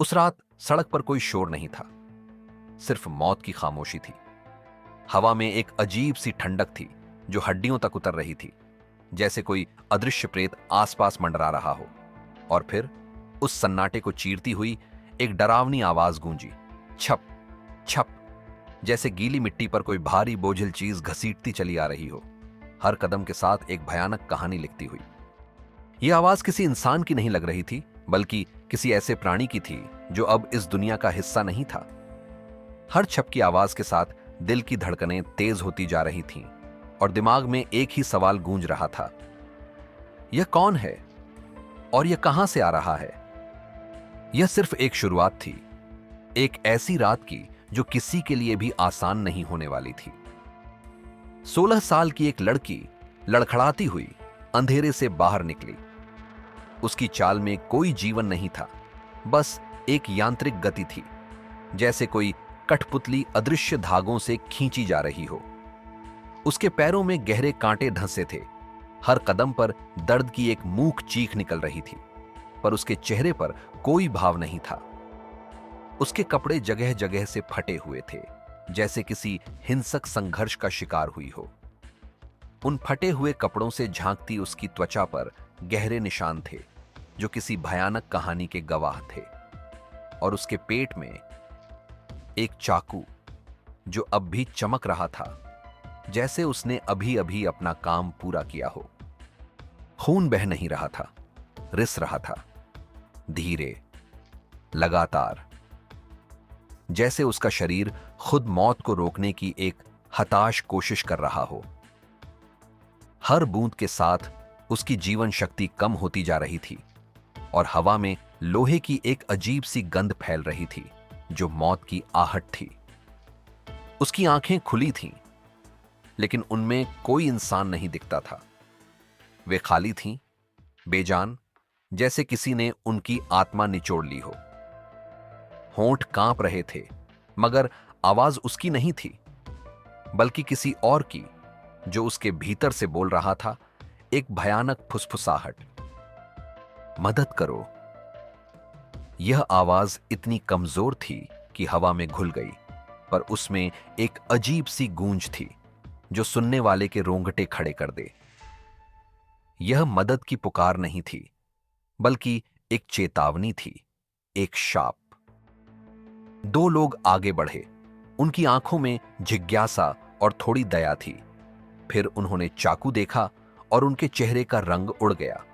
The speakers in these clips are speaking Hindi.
उस रात सड़क पर कोई शोर नहीं था, सिर्फ मौत की खामोशी थी। हवा में एक अजीब सी ठंडक थी जो हड्डियों तक उतर रही थी, जैसे कोई अदृश्य प्रेत आसपास मंडरा रहा हो। और फिर उस सन्नाटे को चीरती हुई एक डरावनी आवाज गूंजी, छप छप, जैसे गीली मिट्टी पर कोई भारी बोझिल चीज घसीटती चली आ रही हो, हर कदम के साथ एक भयानक कहानी लिखती हुई। यह आवाज किसी इंसान की नहीं लग रही थी, बल्कि किसी ऐसे प्राणी की थी जो अब इस दुनिया का हिस्सा नहीं था। हर छप की आवाज के साथ दिल की धड़कनें तेज होती जा रही थीं और दिमाग में एक ही सवाल गूंज रहा था, यह कौन है और यह कहां से आ रहा है। यह सिर्फ एक शुरुआत थी, एक ऐसी रात की जो किसी के लिए भी आसान नहीं होने वाली थी। 16 साल की एक लड़की लड़खड़ाती हुई अंधेरे से बाहर निकली। उसकी चाल में कोई जीवन नहीं था, बस एक यांत्रिक गति थी, जैसे कोई कठपुतली अदृश्य धागों से खींची जा रही हो। उसके पैरों में गहरे कांटे ढंसे थे, हर कदम पर दर्द की एक मूक चीख निकल रही थी, पर उसके चेहरे पर कोई भाव नहीं था। उसके कपड़े जगह जगह से फटे हुए थे, जैसे किसी हिंसक संघर्ष का शिकार हुई हो। उन फटे हुए कपड़ों से झांकती उसकी त्वचा पर गहरे निशान थे जो किसी भयानक कहानी के गवाह थे। और उसके पेट में एक चाकू जो अब भी चमक रहा था, जैसे उसने अभी अभी अपना काम पूरा किया हो। खून बह नहीं रहा था, रिस रहा था, धीरे, लगातार, जैसे उसका शरीर खुद मौत को रोकने की एक हताश कोशिश कर रहा हो। हर बूंद के साथ उसकी जीवन शक्ति कम होती जा रही थी और हवा में लोहे की एक अजीब सी गंध फैल रही थी जो मौत की आहट थी। उसकी आंखें खुली थीं, लेकिन उनमें कोई इंसान नहीं दिखता था। वे खाली थीं, बेजान, जैसे किसी ने उनकी आत्मा निचोड़ ली हो। होंठ कांप रहे थे, मगर आवाज उसकी नहीं थी, बल्कि किसी और की, जो उसके भीतर से बोल रहा था, एक भयानक फुसफुसाहट, मदद करो। यह आवाज इतनी कमजोर थी कि हवा में घुल गई, पर उसमें एक अजीब सी गूंज थी जो सुनने वाले के रोंगटे खड़े कर दे। यह मदद की पुकार नहीं थी, बल्कि एक चेतावनी थी, एक शाप। दो लोग आगे बढ़े, उनकी आंखों में जिज्ञासा और थोड़ी दया थी। फिर उन्होंने चाकू देखा और उनके चेहरे का रंग उड़ गया।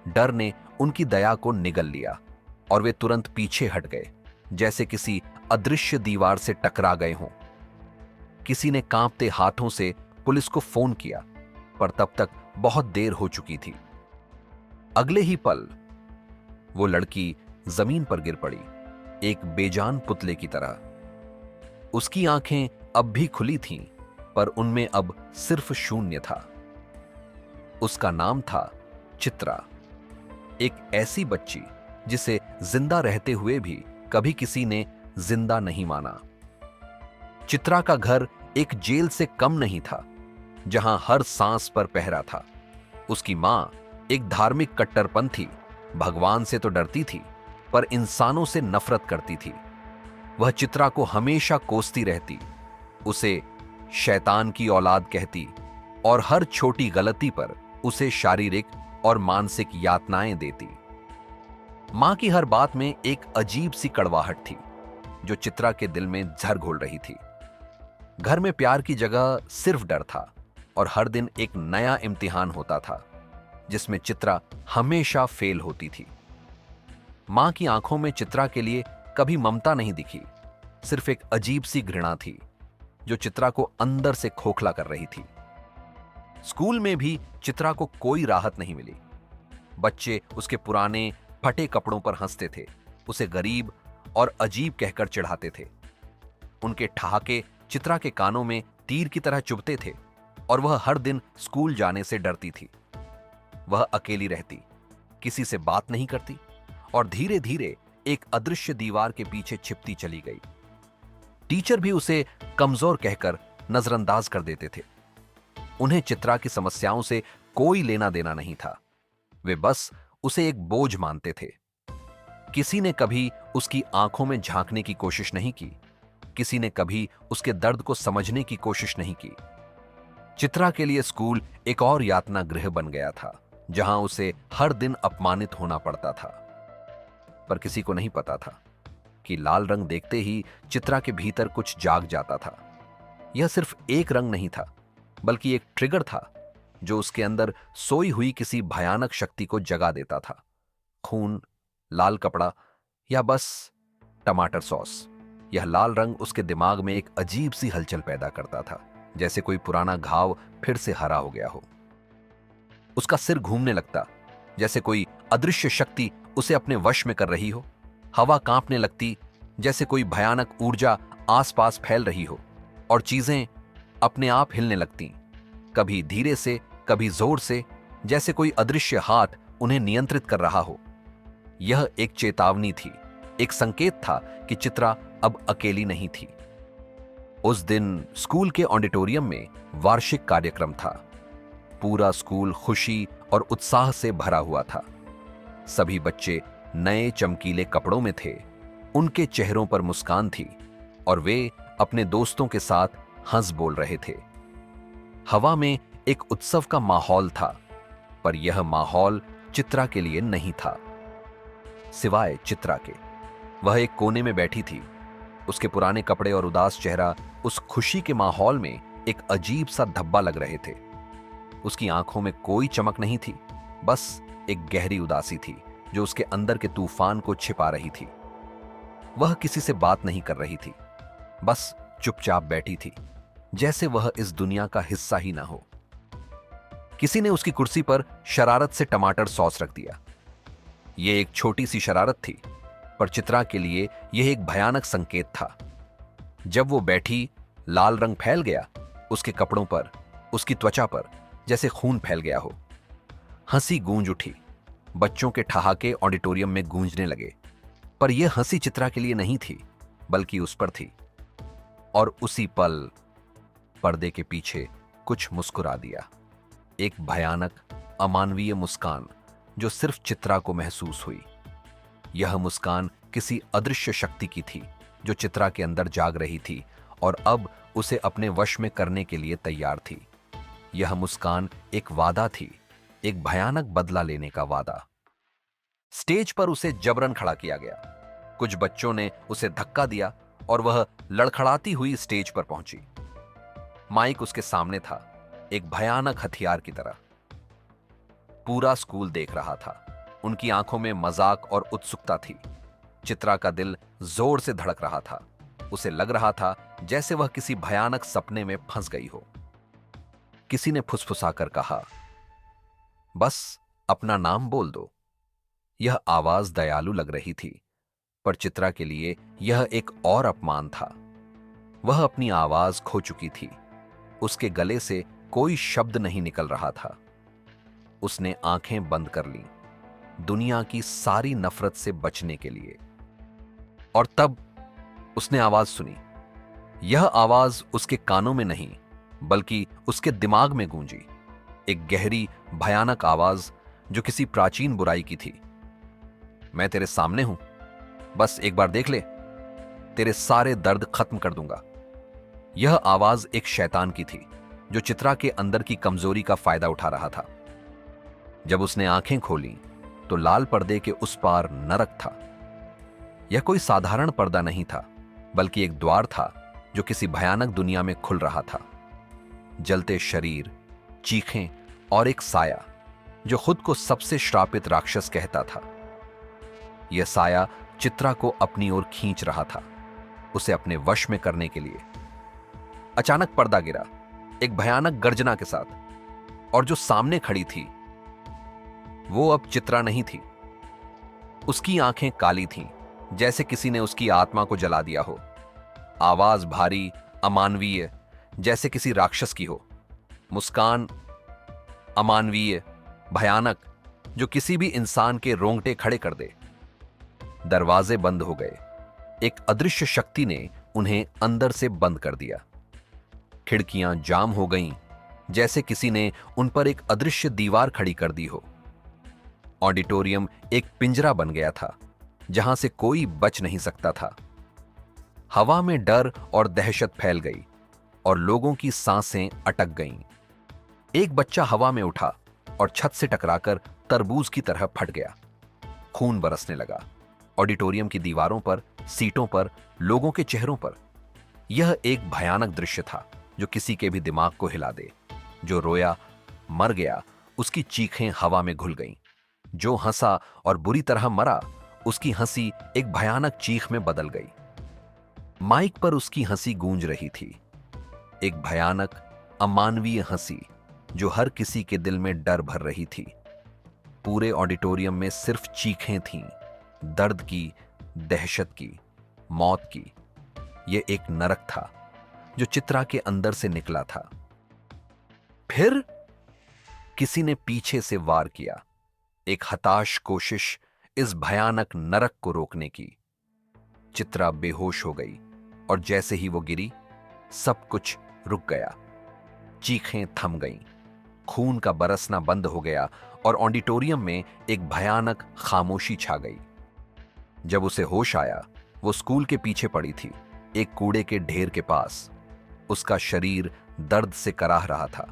डर ने उनकी दया को निगल लिया और वे तुरंत पीछे हट गए, जैसे किसी अदृश्य दीवार से टकरा गए हों। किसी ने कांपते हाथों से पुलिस को फोन किया, पर तब तक बहुत देर हो चुकी थी। अगले ही पल वो लड़की जमीन पर गिर पड़ी, एक बेजान पुतले की तरह। उसकी आंखें अब भी खुली थीं, पर उनमें अब सिर्फ शून्य था। उसका नाम था चित्रा, एक ऐसी बच्ची जिसे जिंदा रहते हुए भी कभी किसी ने जिंदा नहीं माना। चित्रा का घर एक जेल से कम नहीं था, जहां हर सांस पर पहरा था। उसकी मां एक धार्मिक कट्टरपंथी, भगवान से तो डरती थी, पर इंसानों से नफरत करती थी। वह चित्रा को हमेशा कोसती रहती, उसे शैतान की औलाद कहती और हर छोटी गलती पर उसे शारीरिक और मानसिक यातनाएं देती। मां की हर बात में एक अजीब सी कड़वाहट थी जो चित्रा के दिल में जहर घोल रही थी। घर में प्यार की जगह सिर्फ डर था और हर दिन एक नया इम्तिहान होता था जिसमें चित्रा हमेशा फेल होती थी। मां की आंखों में चित्रा के लिए कभी ममता नहीं दिखी, सिर्फ एक अजीब सी घृणा थी जो चित्रा को अंदर से खोखला कर रही थी। स्कूल में भी चित्रा को कोई राहत नहीं मिली। बच्चे उसके पुराने फटे कपड़ों पर हंसते थे, उसे गरीब और अजीब कहकर चिढ़ाते थे। उनके ठहाके चित्रा के कानों में तीर की तरह चुभते थे और वह हर दिन स्कूल जाने से डरती थी। वह अकेली रहती, किसी से बात नहीं करती और धीरे धीरे एक अदृश्य दीवार के पीछे छिपती चली गई। टीचर भी उसे कमजोर कहकर नजरअंदाज कर देते थे। उन्हें चित्रा की समस्याओं से कोई लेना देना नहीं था, वे बस उसे एक बोझ मानते थे। किसी ने कभी उसकी आंखों में झांकने की कोशिश नहीं की, किसी ने कभी उसके दर्द को समझने की कोशिश नहीं की। चित्रा के लिए स्कूल एक और यातना गृह बन गया था, जहां उसे हर दिन अपमानित होना पड़ता था। पर किसी को नहीं पता था कि लाल रंग देखते ही चित्रा के भीतर कुछ जाग जाता था। यह सिर्फ एक रंग नहीं था, बल्कि एक ट्रिगर था जो उसके अंदर सोई हुई किसी भयानक शक्ति को जगा देता था। खून, लाल कपड़ा या बस टमाटर सॉस। यह लाल रंग उसके दिमाग में एक अजीब सी हलचल पैदा करता था, जैसे कोई पुराना घाव फिर से हरा हो गया हो। उसका सिर घूमने लगता, जैसे कोई अदृश्य शक्ति उसे अपने वश में कर रही हो। हवा कांपने लगती, जैसे कोई भयानक ऊर्जा आसपास फैल रही हो, और चीजें अपने आप हिलने लगती, कभी धीरे से, कभी जोर से, जैसे कोई अदृश्य हाथ उन्हें नियंत्रित कर रहा हो। यह एक चेतावनी थी, एक संकेत था कि चित्रा अब अकेली नहीं थी। उस दिन स्कूल के ऑडिटोरियम में वार्षिक कार्यक्रम था। पूरा स्कूल खुशी और उत्साह से भरा हुआ था। सभी बच्चे नए चमकीले कपड़ों में थे, उनके चेहरों पर मुस्कान थी और वे अपने दोस्तों के साथ हंस बोल रहे थे। हवा में एक उत्सव का माहौल था, पर यह माहौल चित्रा के लिए नहीं था। सिवाय चित्रा के, वह एक कोने में बैठी थी। उसके पुराने कपड़े और उदास चेहरा उस खुशी के माहौल में एक अजीब सा धब्बा लग रहे थे। उसकी आंखों में कोई चमक नहीं थी, बस एक गहरी उदासी थी जो उसके अंदर के तूफान को छिपा रही थी। वह किसी से बात नहीं कर रही थी, बस चुपचाप बैठी थी, जैसे वह इस दुनिया का हिस्सा ही ना हो। किसी ने उसकी कुर्सी पर शरारत से टमाटर सॉस रख दिया। यह एक छोटी सी शरारत थी, पर चित्रा के लिए यह एक भयानक संकेत था। जब वो बैठी, लाल रंग फैल गया उसके कपड़ों पर, उसकी त्वचा पर, जैसे खून फैल गया हो। हंसी गूंज उठी, बच्चों के ठहाके ऑडिटोरियम में गूंजने लगे। पर यह हंसी चित्रा के लिए नहीं थी, बल्कि उस पर थी। और उसी पल पर्दे के पीछे कुछ मुस्कुरा दिया, एक भयानक, अमानवीय मुस्कान जो सिर्फ चित्रा को महसूस हुई। यह मुस्कान किसी अदृश्य शक्ति की थी जो चित्रा के अंदर जाग रही थी और अब उसे अपने वश में करने के लिए तैयार थी। यह मुस्कान एक वादा थी, एक भयानक बदला लेने का वादा। स्टेज पर उसे जबरन खड़ा किया गया। कुछ बच्चों ने उसे धक्का दिया और वह लड़खड़ाती हुई स्टेज पर पहुंची। माइक उसके सामने था, एक भयानक हथियार की तरह। पूरा स्कूल देख रहा था। उनकी आंखों में मजाक और उत्सुकता थी। चित्रा का दिल जोर से धड़क रहा था। उसे लग रहा था जैसे वह किसी भयानक सपने में फंस गई हो। किसी ने फुसफुसाकर कहा, बस अपना नाम बोल दो। यह आवाज दयालु लग रही थी, पर चित्रा के लिए यह एक और अपमान था। वह अपनी आवाज खो चुकी थी। उसके गले से कोई शब्द नहीं निकल रहा था। उसने आंखें बंद कर लीं, दुनिया की सारी नफरत से बचने के लिए। और तब उसने आवाज सुनी। यह आवाज उसके कानों में नहीं, बल्कि उसके दिमाग में गूंजी। एक गहरी, भयानक आवाज जो किसी प्राचीन बुराई की थी। मैं तेरे सामने हूं, बस एक बार देख ले, तेरे सारे दर्द खत्म कर दूंगा। यह आवाज एक शैतान की थी जो चित्रा के अंदर की कमजोरी का फायदा उठा रहा था। जब उसने आंखें खोली तो लाल पर्दे के उस पार नरक था। यह कोई साधारण पर्दा नहीं था, बल्कि एक द्वार था जो किसी भयानक दुनिया में खुल रहा था। जलते शरीर, चीखें और एक साया जो खुद को सबसे श्रापित राक्षस कहता था। यह साया चित्रा को अपनी ओर खींच रहा था, उसे अपने वश में करने के लिए। अचानक पर्दा गिरा, एक भयानक गर्जना के साथ, और जो सामने खड़ी थी वो अब चित्रा नहीं थी। उसकी आंखें काली थीं, जैसे किसी ने उसकी आत्मा को जला दिया हो। आवाज भारी, अमानवीय, जैसे किसी राक्षस की हो। मुस्कान अमानवीय, भयानक, जो किसी भी इंसान के रोंगटे खड़े कर दे। दरवाजे बंद हो गए। एक अदृश्य शक्ति ने उन्हें अंदर से बंद कर दिया। खिड़कियां जाम हो गईं, जैसे किसी ने उन पर एक अदृश्य दीवार खड़ी कर दी हो। ऑडिटोरियम एक पिंजरा बन गया था, जहां से कोई बच नहीं सकता था। हवा में डर और दहशत फैल गई और लोगों की सांसें अटक गईं। एक बच्चा हवा में उठा और छत से टकराकर तरबूज की तरह फट गया। खून बरसने लगा। ऑडिटोरियम की दीवारों पर, सीटों पर, लोगों के चेहरों पर। यह एक भयानक दृश्य था जो किसी के भी दिमाग को हिला दे। जो रोया, मर गया, उसकी चीखें हवा में घुल गईं। जो हंसा और बुरी तरह मरा, उसकी हंसी एक भयानक चीख में बदल गई। माइक पर उसकी हंसी गूंज रही थी, एक भयानक, अमानवीय हंसी जो हर किसी के दिल में डर भर रही थी। पूरे ऑडिटोरियम में सिर्फ चीखें थीं, दर्द की, दहशत की, मौत की। यह एक नरक था जो चित्रा के अंदर से निकला था। फिर किसी ने पीछे से वार किया, एक हताश कोशिश इस भयानक नरक को रोकने की। चित्रा बेहोश हो गई और जैसे ही वो गिरी, सब कुछ रुक गया। चीखें थम गईं, खून का बरसना बंद हो गया और ऑडिटोरियम में एक भयानक खामोशी छा गई। जब उसे होश आया, वो स्कूल के पीछे पड़ी थी, एक कूड़े के ढेर के पास। उसका शरीर दर्द से कराह रहा था,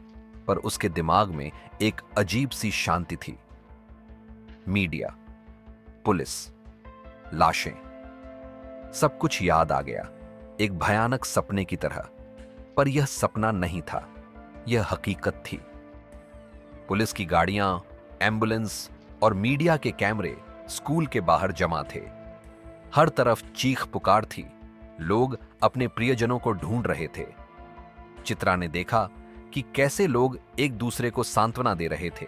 पर उसके दिमाग में एक अजीब सी शांति थी। मीडिया, पुलिस, लाशें, सब कुछ याद आ गया, एक भयानक सपने की तरह। पर यह सपना नहीं था, यह हकीकत थी। पुलिस की गाड़ियां, एम्बुलेंस और मीडिया के कैमरे स्कूल के बाहर जमा थे। हर तरफ चीख पुकार थी, लोग अपने प्रियजनों को ढूंढ रहे थे। चित्रा ने देखा कि कैसे लोग एक दूसरे को सांत्वना दे रहे थे,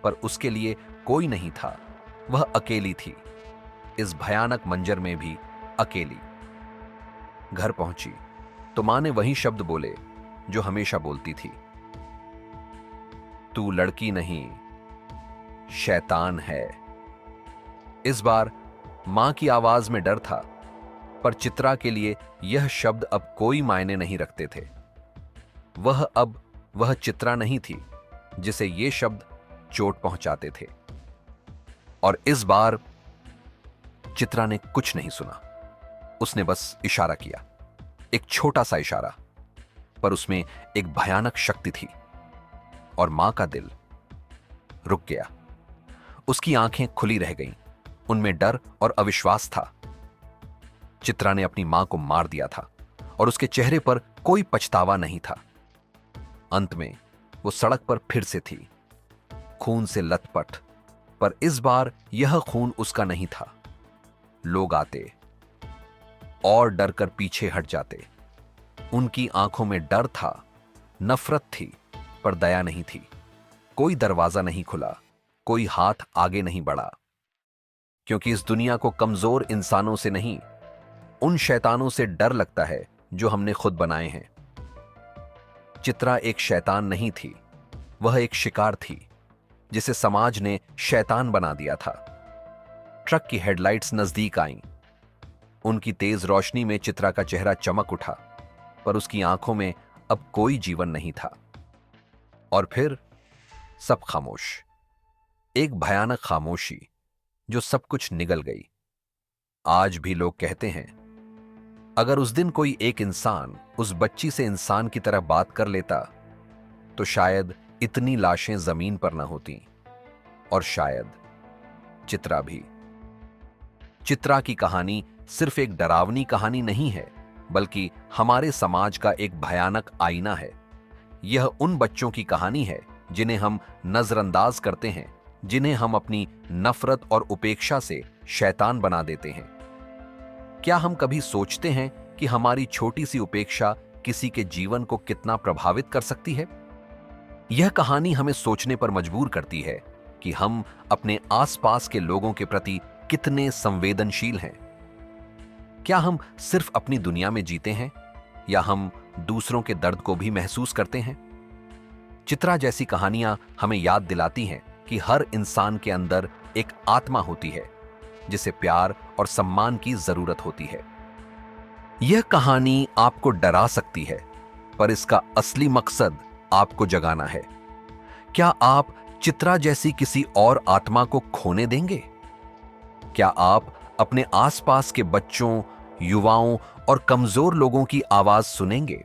पर उसके लिए कोई नहीं था। वह अकेली थी, इस भयानक मंजर में भी अकेली। घर पहुंची तो मां ने वही शब्द बोले जो हमेशा बोलती थी, तू लड़की नहीं, शैतान है। इस बार मां की आवाज में डर था, पर चित्रा के लिए यह शब्द अब कोई मायने नहीं रखते थे। वह चित्रा नहीं थी जिसे ये शब्द चोट पहुंचाते थे। और इस बार चित्रा ने कुछ नहीं सुना। उसने बस इशारा किया, एक छोटा सा इशारा, पर उसमें एक भयानक शक्ति थी। और मां का दिल रुक गया। उसकी आंखें खुली रह गईं, उनमें डर और अविश्वास था। चित्रा ने अपनी मां को मार दिया था और उसके चेहरे पर कोई पछतावा नहीं था। अंत में वो सड़क पर फिर से थी, खून से लथपथ, पर इस बार यह खून उसका नहीं था। लोग आते और डर कर पीछे हट जाते। उनकी आंखों में डर था, नफरत थी, पर दया नहीं थी। कोई दरवाजा नहीं खुला, कोई हाथ आगे नहीं बढ़ा, क्योंकि इस दुनिया को कमजोर इंसानों से नहीं, उन शैतानों से डर लगता है जो हमने खुद बनाए हैं। चित्रा एक शैतान नहीं थी, वह एक शिकार थी जिसे समाज ने शैतान बना दिया था। ट्रक की हेडलाइट्स नजदीक आईं। उनकी तेज रोशनी में चित्रा का चेहरा चमक उठा, पर उसकी आंखों में अब कोई जीवन नहीं था। और फिर सब खामोश, एक भयानक खामोशी जो सब कुछ निगल गई। आज भी लोग कहते हैं, अगर उस दिन कोई एक इंसान उस बच्ची से इंसान की तरह बात कर लेता तो शायद इतनी लाशें जमीन पर ना होती, और शायद चित्रा भी। चित्रा की कहानी सिर्फ एक डरावनी कहानी नहीं है, बल्कि हमारे समाज का एक भयानक आईना है। यह उन बच्चों की कहानी है जिन्हें हम नजरअंदाज करते हैं, जिन्हें हम अपनी नफरत और उपेक्षा से शैतान बना देते हैं। क्या हम कभी सोचते हैं कि हमारी छोटी सी उपेक्षा किसी के जीवन को कितना प्रभावित कर सकती है? यह कहानी हमें सोचने पर मजबूर करती है कि हम अपने आसपास के लोगों के प्रति कितने संवेदनशील हैं। क्या हम सिर्फ अपनी दुनिया में जीते हैं, या हम दूसरों के दर्द को भी महसूस करते हैं? चित्रा जैसी कहानियां हमें याद दिलाती हैं कि हर इंसान के अंदर एक आत्मा होती है जिसे प्यार और सम्मान की जरूरत होती है। यह कहानी आपको डरा सकती है, पर इसका असली मकसद आपको जगाना है। क्या आप चित्रा जैसी किसी और आत्मा को खोने देंगे? क्या आप अपने आसपास के बच्चों, युवाओं और कमजोर लोगों की आवाज सुनेंगे?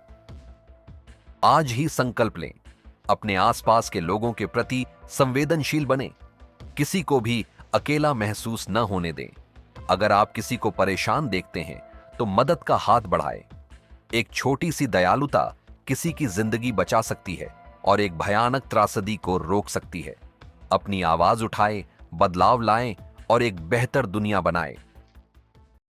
आज ही संकल्प लें, अपने आसपास के लोगों के प्रति संवेदनशील बने, किसी को भी अकेला महसूस न होने दें। अगर आप किसी को परेशान देखते हैं तो मदद का हाथ बढ़ाएं। एक छोटी सी दयालुता किसी की जिंदगी बचा सकती है और एक भयानक त्रासदी को रोक सकती है। अपनी आवाज उठाएं, बदलाव लाएं और एक बेहतर दुनिया बनाएं।